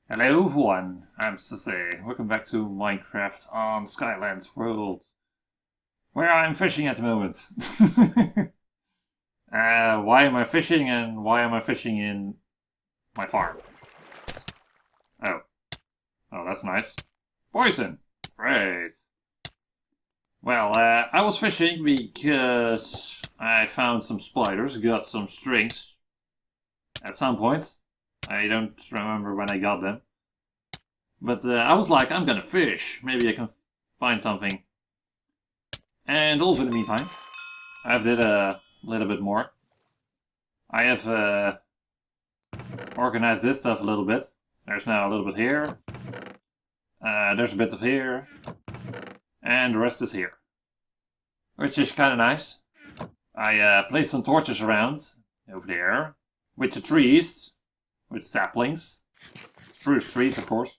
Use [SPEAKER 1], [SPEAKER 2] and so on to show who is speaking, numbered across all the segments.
[SPEAKER 1] Hello everyone, I'm Sase. Welcome back to Minecraft on Skylands World, where I'm fishing at the moment. Why am I fishing and why am I fishing in my farm? Oh. Oh, that's nice. Poison! Great. Well, I was fishing because I found some spiders, got some strings at some point. I don't remember when I got them. But I was like, I'm gonna fish. Maybe I can find something. And also in the meantime, I've did a little bit more. I have organized this stuff a little bit. There's now a little bit here. There's a bit of here. And the rest is here. Which is kind of nice. I placed some torches around over there. With the trees. With saplings. Spruce trees, of course.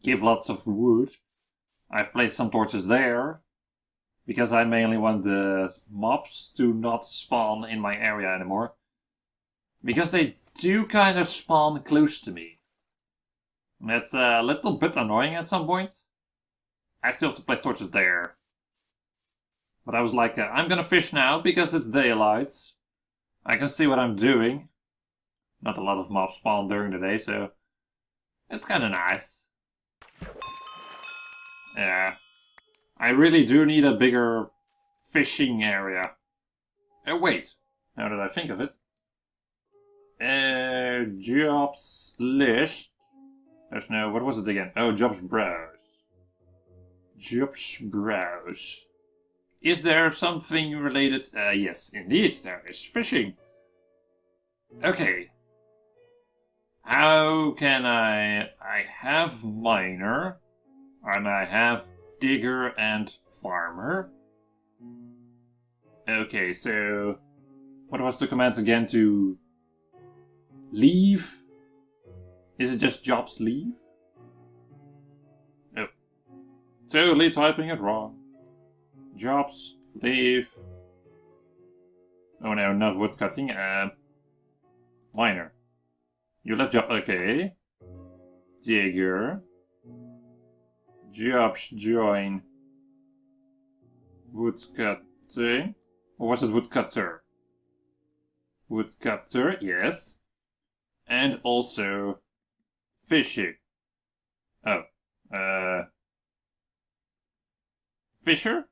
[SPEAKER 1] Give lots of wood. I've placed some torches there. Because I mainly want the mobs to not spawn in my area anymore. Because they do kind of spawn close to me. That's a little bit annoying at some point. I still have to place torches there. But I was like, I'm gonna fish now because it's daylight. I can see what I'm doing. Not a lot of mobs spawn during the day, so it's kind of nice. Yeah. I really do need a bigger fishing area. Oh, wait. Now that I think of it. Jobs list. There's no... What was it again? Oh, jobs browse. Jobs browse. Is there something related? Yes, indeed, there is fishing. Okay. How can I have miner, and I have digger and farmer. Okay, so what was the command again to leave? Is it just jobs leave? Oh. Totally typing it wrong. Jobs leave. Oh no, not woodcutting. Miner. You left job. Okay. Digger. Jobs join. Woodcutting. Or was it woodcutter? Woodcutter, yes. And also fishing. Oh. Fisher?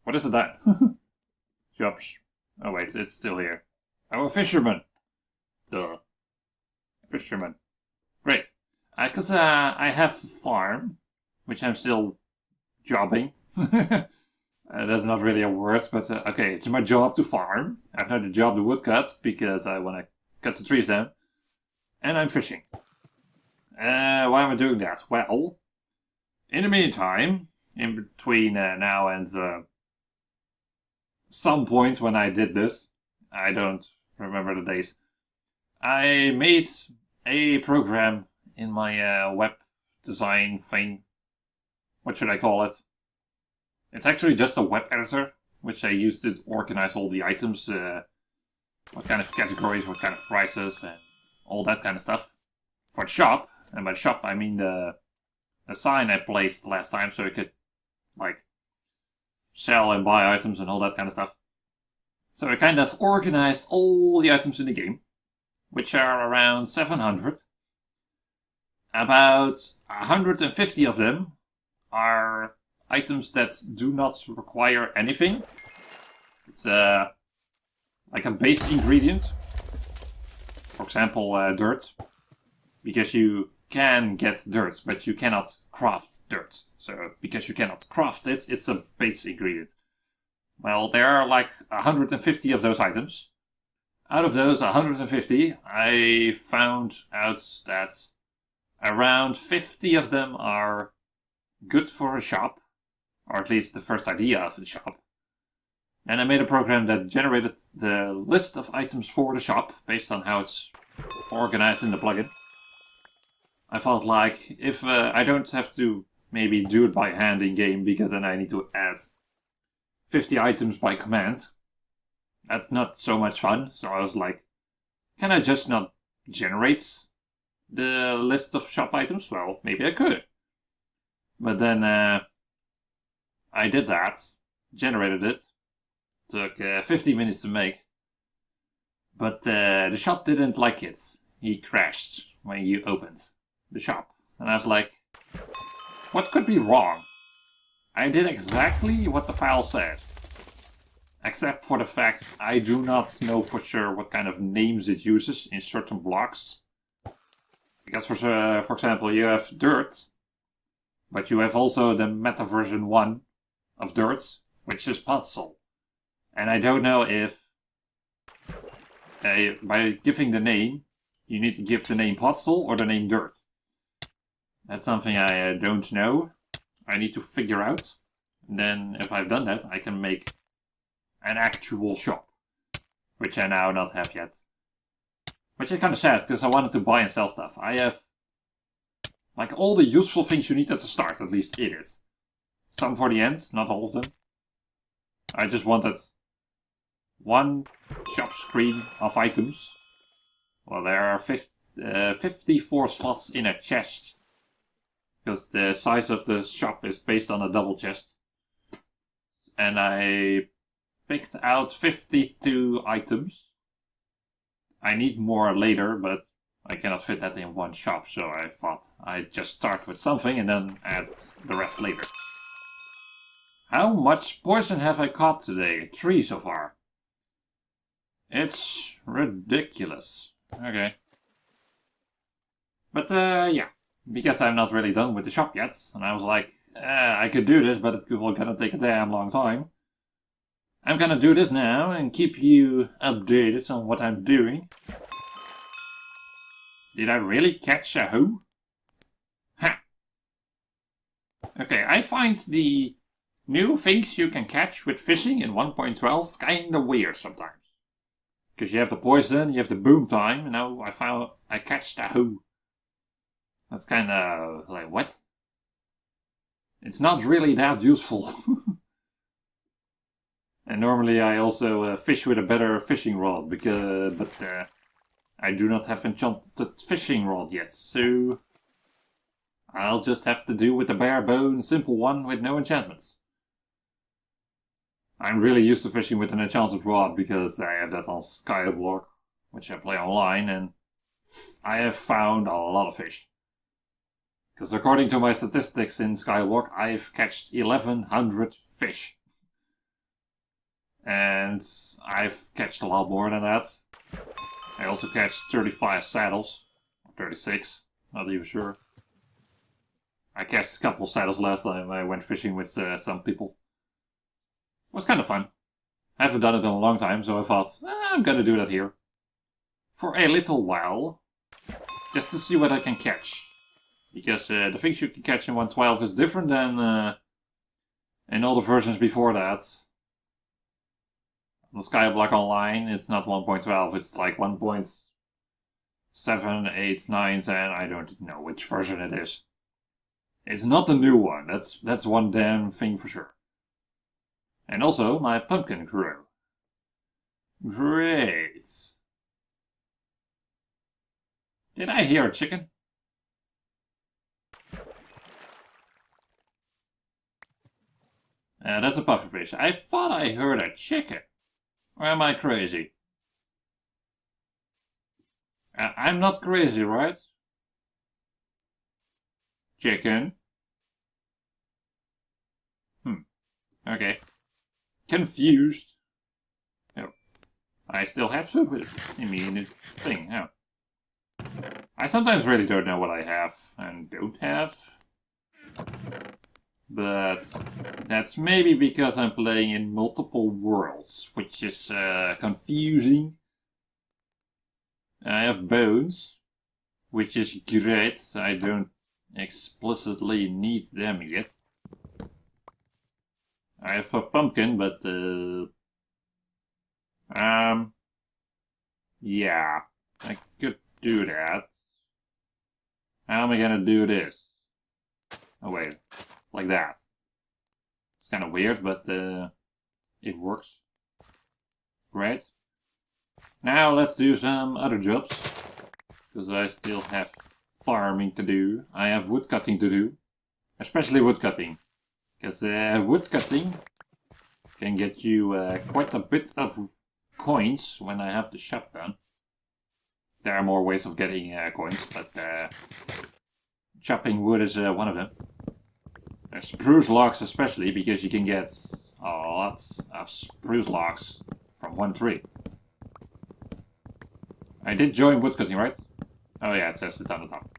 [SPEAKER 1] What is it that? Jobs. Oh wait, it's still here. Oh, a fisherman. Duh. Fisherman. Great. Because I have a farm, which I'm still jobbing. That's not really a word, but okay, it's my job to farm. I've not the job to woodcut, because I want to cut the trees down. And I'm fishing. Why am I doing that? Well, in the meantime, in between now and some point when I did this, I don't remember the days, I made a program in my web design thing. What should I call it? It's actually just a web editor, which I use to organize all the items, what kind of categories, what kind of prices, and all that kind of stuff. For the shop, and by shop I mean the sign I placed last time, so I could, like, sell and buy items and all that kind of stuff. So I kind of organized all the items in the game, which are around 700. About 150 of them are items that do not require anything. It's like a base ingredient. For example, dirt. Because you can get dirt, but you cannot craft dirt. So, because you cannot craft it, it's a base ingredient. Well, there are like 150 of those items. Out of those 150, I found out that around 50 of them are good for a shop, or at least the first idea of the shop. And I made a program that generated the list of items for the shop based on how it's organized in the plugin. I felt like if I don't have to maybe do it by hand in game, because then I need to add 50 items by command. That's not so much fun, so I was like, can I just not generate the list of shop items? Well, maybe I could. But then I did that, generated it, took 15 minutes to make. But the shop didn't like it. He crashed when you opened the shop. And I was like, what could be wrong? I did exactly what the file said. Except for the fact I do not know for sure what kind of names it uses in certain blocks. Because for example, you have dirt, but you have also the meta version 1 of dirt, which is puzzle. And I don't know if by giving the name, you need to give the name puzzle or the name dirt. That's something I don't know. I need to figure out. And then if I've done that, I can make an actual shop. Which I now not have yet. Which is kind of sad, because I wanted to buy and sell stuff. I have like all the useful things you need at the start, at least in it. Some for the end, not all of them. I just wanted one shop screen of items. Well, there are 54 slots in a chest. Because the size of the shop is based on a double chest. And I picked out 52 items. I need more later, but I cannot fit that in one shop, so I thought I'd just start with something and then add the rest later. How much poison have I caught today? 3 so far. It's ridiculous. Okay. But yeah, because I'm not really done with the shop yet, and I was like, I could do this, but it will gonna take a damn long time. I'm gonna do this now and keep you updated on what I'm doing. Did I really catch a hoe? Ha! Okay, I find the new things you can catch with fishing in 1.12 kinda weird sometimes. Because you have the poison, you have the boom time, and now I catched a hoe. That's kinda like, what? It's not really that useful. And normally I also fish with a better fishing rod, but I do not have enchanted fishing rod yet, so I'll just have to do with the bare bone simple one with no enchantments. I'm really used to fishing with an enchanted rod because I have that on Skyblock, which I play online, and I have found a lot of fish. Because according to my statistics in Skyblock, I've catched 1100 fish. And I've catched a lot more than that. I also catched 35 saddles. Or 36, not even sure. I catched a couple saddles last time I went fishing with some people. It was kind of fun. I haven't done it in a long time, so I thought, I'm gonna do that here. For a little while. Just to see what I can catch. Because the things you can catch in 1.12 is different than in all the versions before that. The Skyblock Online, it's not 1.12, it's like 1.7, 8, 9, 10, I don't know which version it is. It's not the new one, that's one damn thing for sure. And also, my pumpkin grew. Great. Did I hear a chicken? That's a pufferfish. I thought I heard a chicken. Or am I crazy? I'm not crazy, right? Chicken. Okay. Confused. Oh. I still have food with the thing. Oh. I sometimes really don't know what I have and don't have. But that's maybe because I'm playing in multiple worlds, which is confusing. I have bones, which is great. I don't explicitly need them yet. I have a pumpkin, but yeah, I could do that. How am I gonna do this? Oh wait. Like that. It's kind of weird, but it works. Great. Now let's do some other jobs. Because I still have farming to do. I have wood cutting to do. Especially wood cutting. Because wood cutting can get you quite a bit of coins when I have the shop done. There are more ways of getting coins, but chopping wood is one of them. Spruce logs especially, because you can get lots of spruce logs from one tree. I did join woodcutting, right? Oh yeah, it says it on the top.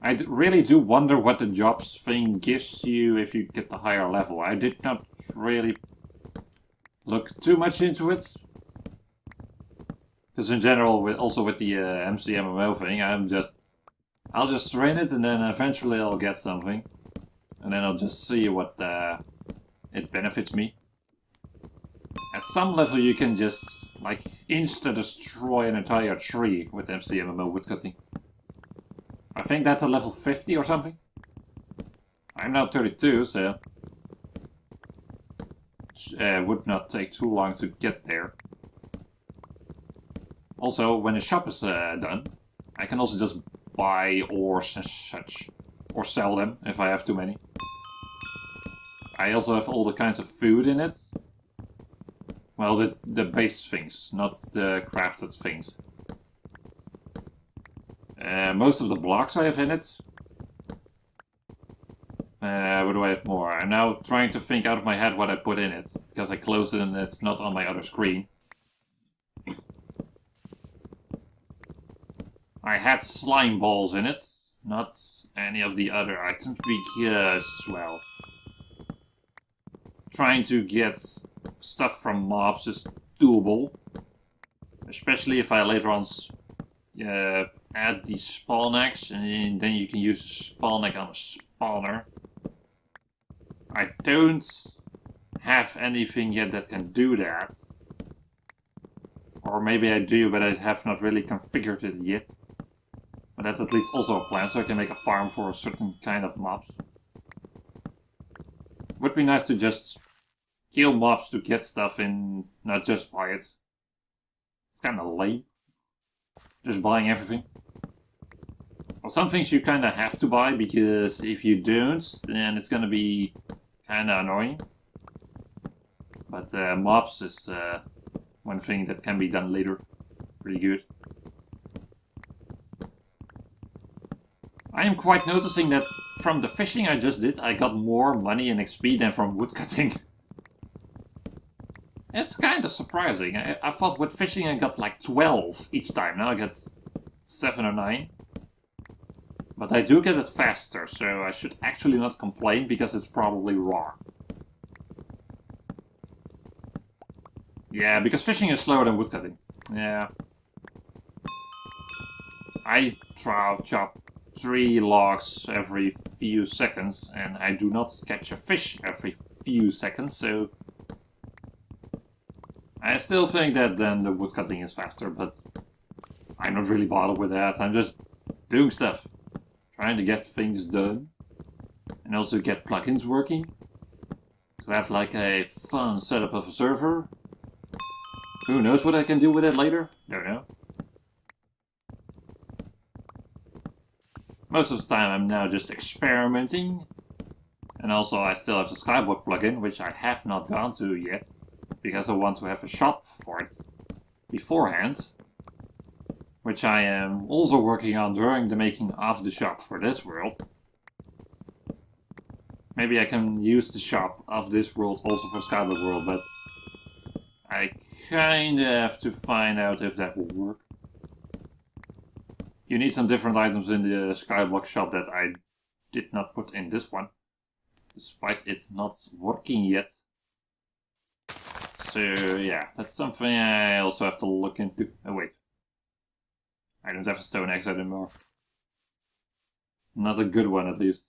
[SPEAKER 1] I really do wonder what the jobs thing gives you if you get the higher level. I did not really look too much into it. Because in general, also with the MCMMO thing, I'll just train it and then eventually I'll get something. And then I'll just see what it benefits me. At some level you can just, like, insta-destroy an entire tree with MCMMO woodcutting. I think that's a level 50 or something. I'm now 32, so it would not take too long to get there. Also, when the shop is done, I can also just buy ores and such. Or sell them, if I have too many. I also have all the kinds of food in it. Well, the base things, not the crafted things. Most of the blocks I have in it. What do I have more? I'm now trying to think out of my head what I put in it. Because I closed it and it's not on my other screen. I had slime balls in it. Not any of the other items because, well... Trying to get stuff from mobs is doable. Especially if I later on add the spawn eggs, and then you can use the spawn egg on a spawner. I don't have anything yet that can do that. Or maybe I do, but I have not really configured it yet. But that's at least also a plan, so I can make a farm for a certain kind of mobs. Would be nice to just kill mobs to get stuff in, not just buy it. It's kinda lame. Just buying everything. Well, some things you kinda have to buy, because if you don't, then it's gonna be kinda annoying. But mobs is one thing that can be done later. Pretty good. I am quite noticing that from the fishing I just did, I got more money and XP than from woodcutting. It's kind of surprising. I thought with fishing I got like 12 each time. Now I get 7 or 9. But I do get it faster, so I should actually not complain because it's probably raw. Yeah, because fishing is slower than woodcutting. Yeah. I chop 3 logs every few seconds, and I do not catch a fish every few seconds, so... I still think that then the woodcutting is faster, but I'm not really bothered with that. I'm just doing stuff. Trying to get things done. And also get plugins working. To have like a fun setup of a server. Who knows what I can do with it later? Don't know. Most of the time I'm now just experimenting. And also I still have the Skyblock plugin, which I have not gone to yet. Because I want to have a shop for it beforehand. Which I am also working on during the making of the shop for this world. Maybe I can use the shop of this world also for Skyblock World, but I kinda have to find out if that will work. You need some different items in the Skyblock shop that I did not put in this one. Despite it not working yet. So yeah, that's something I also have to look into. Oh wait. I don't have a stone axe anymore. Not a good one at least.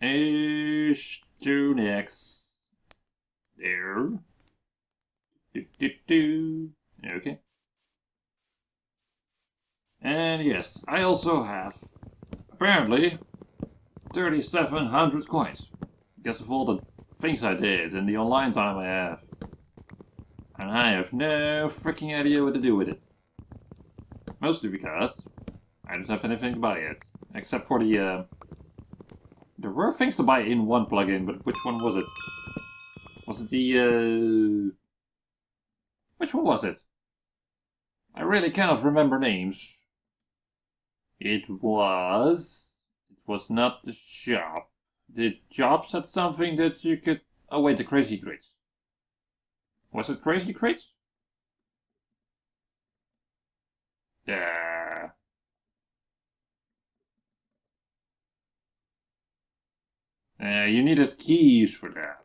[SPEAKER 1] A stone axe. There. Okay. And yes, I also have, apparently, 3,700 coins. Because of all the things I did and the online time I have. And I have no freaking idea what to do with it. Mostly because I don't have anything to buy yet. Except for the... There were things to buy in one plugin, but which one was it? Was it the... Which one was it? I really cannot remember names. It was not the shop. The job said something that you could... Oh wait, the Crazy Crates. Was it Crazy Crates? Yeah. You needed keys for that.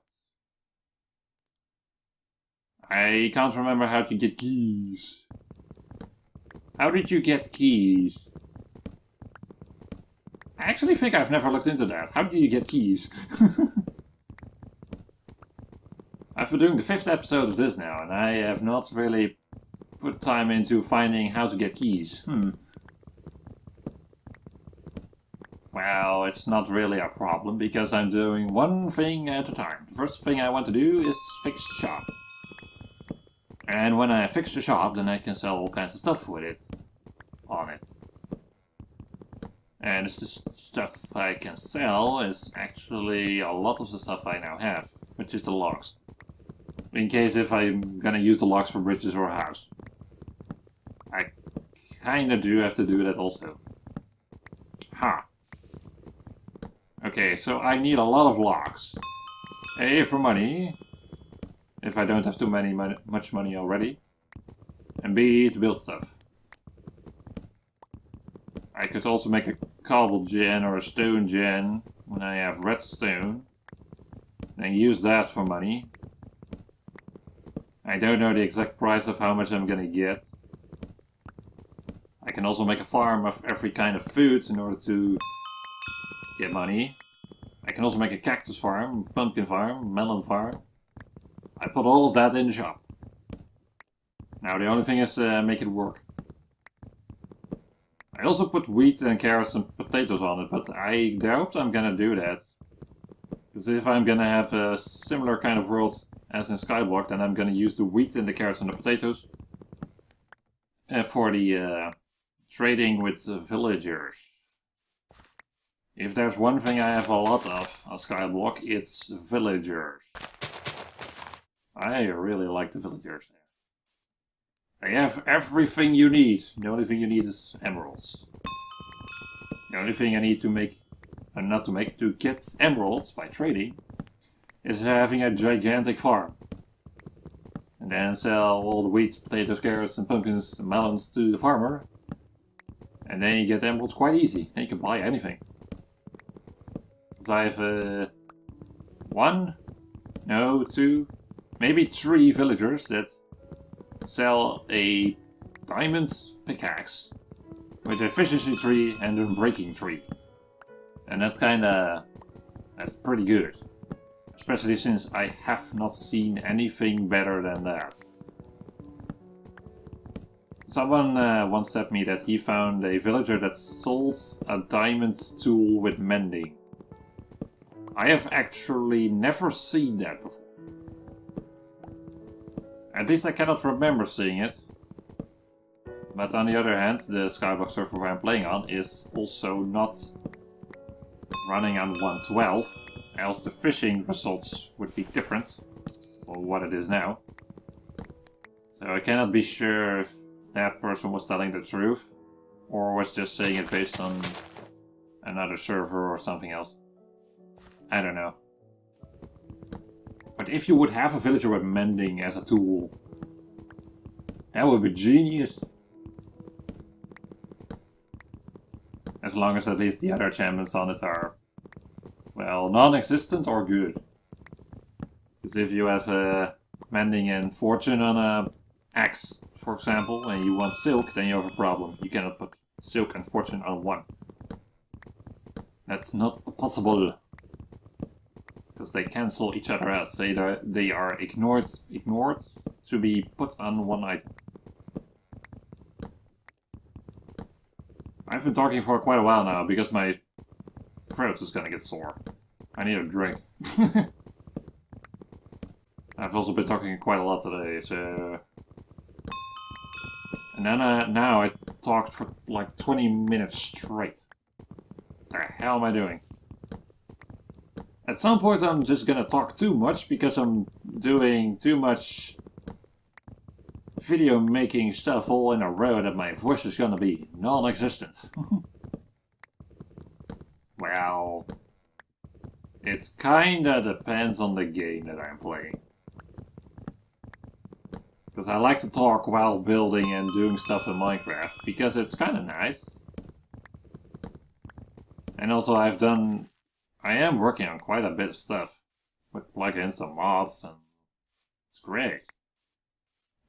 [SPEAKER 1] I can't remember how to get keys. How did you get keys? I actually think I've never looked into that. How do you get keys? I've been doing the 5th episode of this now, and I have not really put time into finding how to get keys. Well, it's not really a problem, because I'm doing one thing at a time. The first thing I want to do is fix the shop. And when I fix the shop, then I can sell all kinds of stuff with it. On it. And the stuff I can sell is actually a lot of the stuff I now have, which is the logs. In case if I'm gonna use the logs for bridges or a house. I kinda do have to do that also. Ha! Okay, so I need a lot of logs. A, for money, if I don't have much money already. And B, to build stuff. I could also make a cobble gen or a stone gen when I have redstone. And use that for money. I don't know the exact price of how much I'm gonna get. I can also make a farm of every kind of food in order to get money. I can also make a cactus farm, pumpkin farm, melon farm. I put all of that in the shop. Now the only thing is make it work. I also put wheat and carrots and potatoes on it, but I doubt I'm gonna do that. Because if I'm gonna have a similar kind of world as in Skyblock, then I'm gonna use the wheat and the carrots and the potatoes for the trading with villagers. If there's one thing I have a lot of on Skyblock, it's villagers. I really like the villagers there. They have everything you need. The only thing you need is emeralds. The only thing I need to make, to get emeralds by trading, is having a gigantic farm. And then sell all the wheat, potatoes, carrots, and pumpkins and melons to the farmer. And then you get emeralds quite easy. Then you can buy anything. Because I have 1, no, 2, maybe 3 villagers that sell a diamond pickaxe with efficiency 3 and unbreaking 3. And that's pretty good. Especially since I have not seen anything better than that. Someone once said me that he found a villager that sold a diamond tool with mending. I have actually never seen that before. At least I cannot remember seeing it. But on the other hand, the Skyblock server I'm playing on is also not running on 1.12. Else the fishing results would be different, or what it is now. So I cannot be sure if that person was telling the truth, or was just saying it based on another server or something else. I don't know. But if you would have a villager with mending as a tool, that would be genius. As long as at least the other enchantments on it are, well, non-existent or good. Because if you have mending and fortune on a axe, for example, and you want silk, then you have a problem. You cannot put silk and fortune on one. That's not possible. Because they cancel each other out. So they are ignored to be put on one item. I've been talking for quite a while now because my throat is gonna get sore. I need a drink. I've also been talking quite a lot today, so... And then now I talked for like 20 minutes straight. What the hell am I doing? At some point I'm just gonna talk too much because I'm doing too much video making stuff all in a row that my voice is gonna be non-existent. Well, it kinda depends on the game that I'm playing. Because I like to talk while building and doing stuff in Minecraft, because it's kinda nice. And also I am working on quite a bit of stuff. With plugins and mods, and it's great.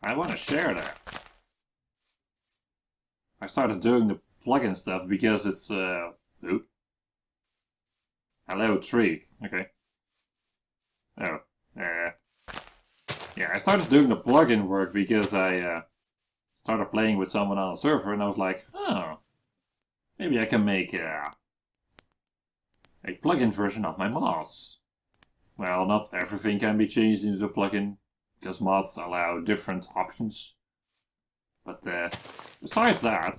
[SPEAKER 1] I want to share that. I started doing the plugin stuff because it's, oop. Hello, tree. Okay. Oh, yeah, I started doing the plugin work because I, started playing with someone on a server, and I was like, oh, maybe I can make, a plugin version of my mods. Well, not everything can be changed into the plugin, because mods allow different options. But besides that,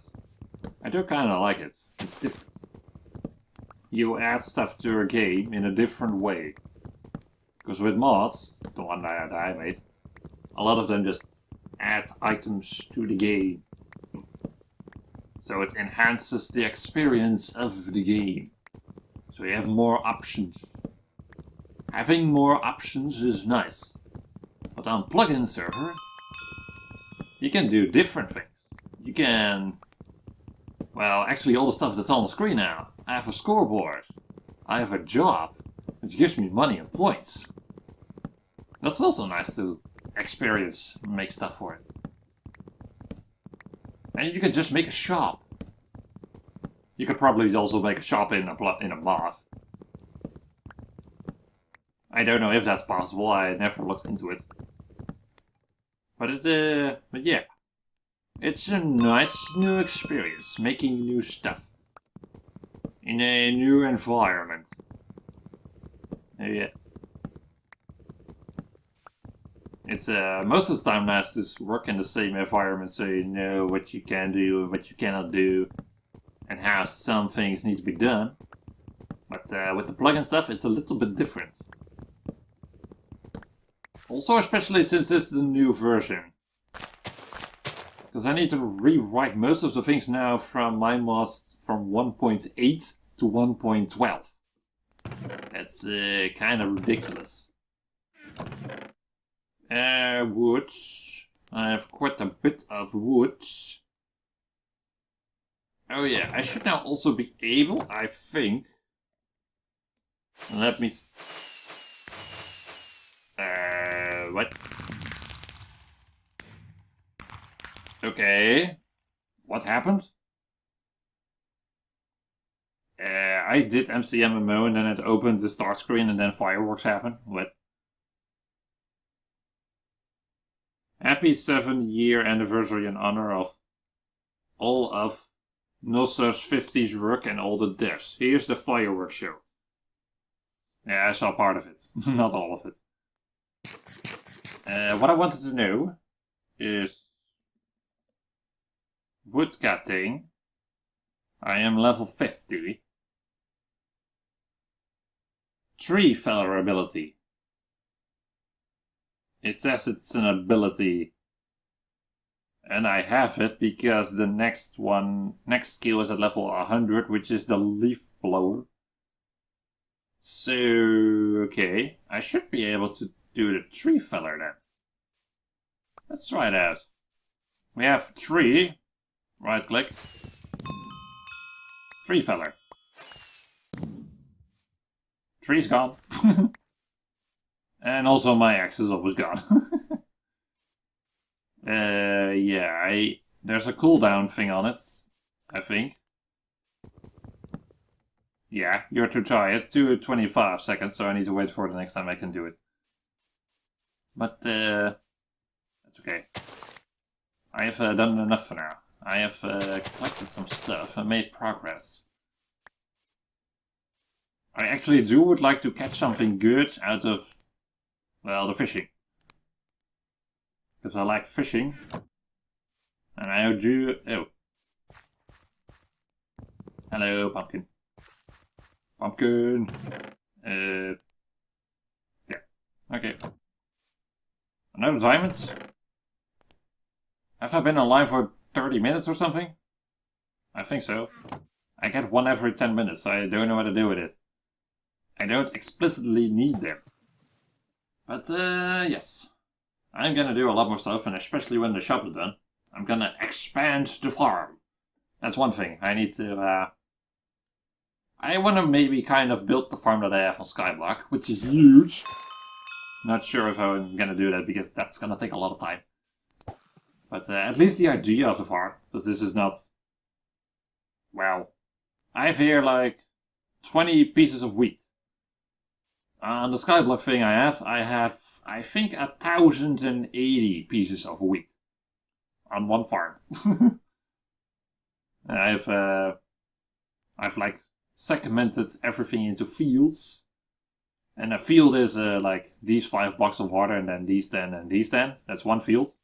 [SPEAKER 1] I do kind of like it. It's different. You add stuff to your game in a different way. Because with mods, the one that I made, a lot of them just add items to the game. So it enhances the experience of the game. So you have more options. Having more options is nice. But on plugin server, you can do different things. You can... Well, actually all the stuff that's on the screen now. I have a scoreboard. I have a job, which gives me money and points. That's also nice to experience and make stuff for it. And you can just make a shop. You could probably also make a shop in a mod. I don't know if that's possible, I never looked into it. But yeah. It's a nice new experience, making new stuff. In a new environment. Yeah. It's most of the time nice to work in the same environment so you know what you can do and what you cannot do. And how some things need to be done. But with the plugin stuff, it's a little bit different. Also, especially since it's the new version. Because I need to rewrite most of the things now from my mods from 1.8 to 1.12. That's kind of ridiculous. Wood. I have quite a bit of wood. Oh yeah, I should now also be able, I think... Let me... what? Okay. What happened? I did MCMMO and then it opened the start screen and then fireworks happened. What? Happy 7-year anniversary in honor of all of Nosser's 50s work and all the devs. Here's the fireworks show. Yeah, I saw part of it. Not all of it. What I wanted to know is... woodcutting. I am level 50. Tree feller ability. It says it's an ability. And I have it because the next skill is at level 100, which is the leaf blower. So, okay. I should be able to do the tree feller then. Let's try that. We have tree. Right click. Tree feller. Tree's gone. And also my axe is almost gone. Yeah, there's a cooldown thing on it, I think. Yeah, you're too tired. 25 seconds, so I need to wait for the next time I can do it. But, that's okay. I have done enough for now. I have collected some stuff and made progress. I actually would like to catch something good out of, well, the fishing. Because I like fishing. And I do... Oh. Hello, pumpkin. Pumpkin. Yeah. Okay. Another diamonds? Have I been online for 30 minutes or something? I think so. I get one every 10 minutes, so I don't know what to do with it. I don't explicitly need them. But, yes. I'm gonna do a lot more stuff, and especially when the shop is done, I'm gonna expand the farm. That's one thing. I need to, I wanna maybe kind of build the farm that I have on Skyblock, which is huge. Not sure if I'm gonna do that, because that's gonna take a lot of time. But at least the idea of the farm, because this is not... Well, I have here like 20 pieces of wheat. On the Skyblock thing I have, I think 1,080 pieces of wheat. On one farm. I've like segmented everything into fields. And a field is like these 5 blocks of water and then these 10 and these 10. That's one field.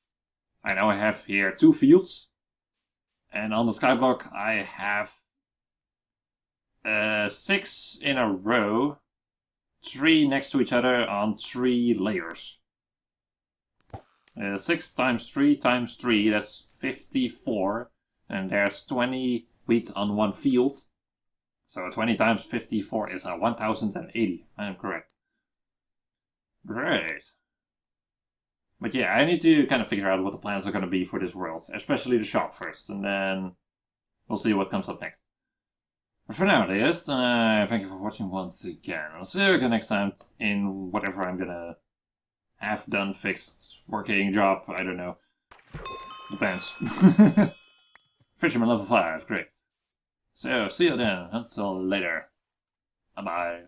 [SPEAKER 1] I now have here 2 fields. And on the Skyblock I have 6 in a row. 3 next to each other on 3 layers. 6 times 3 times 3, that's 54. And there's 20 wheat on one field. So 20 times 54 is 1,080. I am correct. Great. But yeah, I need to kind of figure out what the plans are going to be for this world. Especially the shop first. And then we'll see what comes up next. But for now, dears, thank you for watching once again. I'll see you again next time in whatever I'm gonna have done, fixed, working, job, I don't know. Depends. Fisherman level 5, great. So, see you then. Until later. Bye-bye.